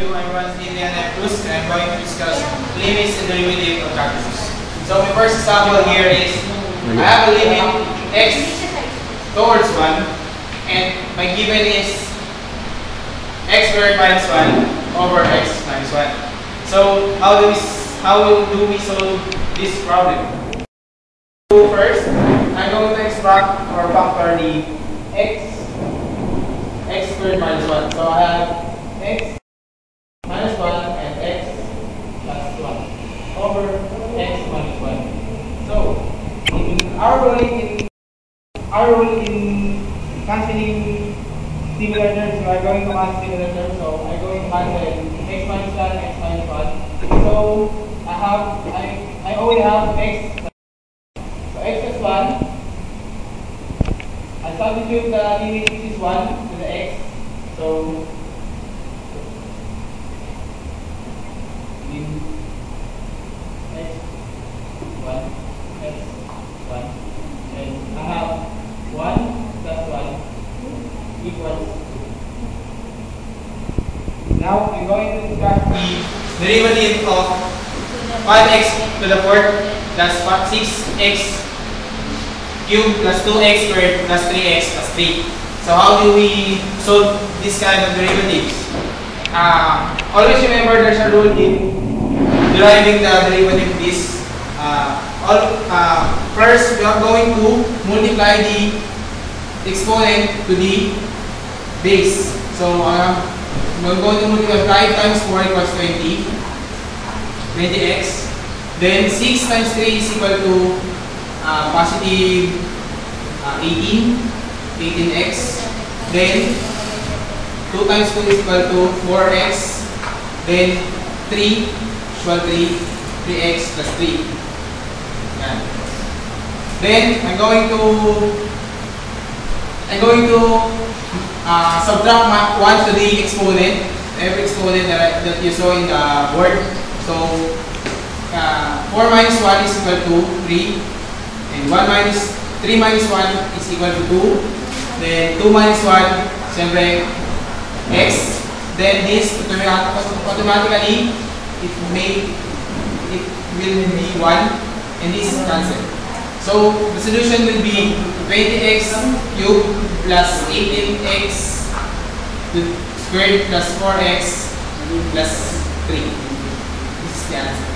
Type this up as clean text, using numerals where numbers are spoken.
you. I'm Ron Liliana Cruz, and I'm going to discuss limits and derivative of calculus. So my first example here is I have a limit x towards 1, and my given is x squared minus 1 over x minus 1. So how do we solve this problem? So first, I'm going to extract or factor the x squared minus 1. So I have x minus 1 and x plus 1 over x minus 1. So our rule in cancelling similar terms, we are going to cancel similar terms. So I'm going to cancel x minus 1, x minus 1. So I only have x. So x plus 1. I substitute the limit which is 1 to the x. So in x1, and I have 1 plus 1 equals 2. Now I'm going to extract the derivative of 5x to the 4th plus 6x cubed plus 2x squared plus 3x plus 3. So how do we solve this kind of derivatives? Always remember there's a rule in deriving the derivative of this. First, we are going to multiply the exponent to the base. So we're going to multiply 5 times 4 equals 20x. Then 6 times 3 is equal to positive 18x. Then 2 times 2 is equal to 4x. Then 3 equal 3x plus 3. Yan. Then I'm going to subtract 1 to the exponent, every exponent that you saw in the board. So 4 minus 1 is equal to 3, and 3 minus 1 is equal to 2. Then 2 minus 1, siyempre x. Then this automatically it will be 1, and this is cancelled. So the solution will be 20x cubed plus 18x squared plus 4x plus 3. This is the answer.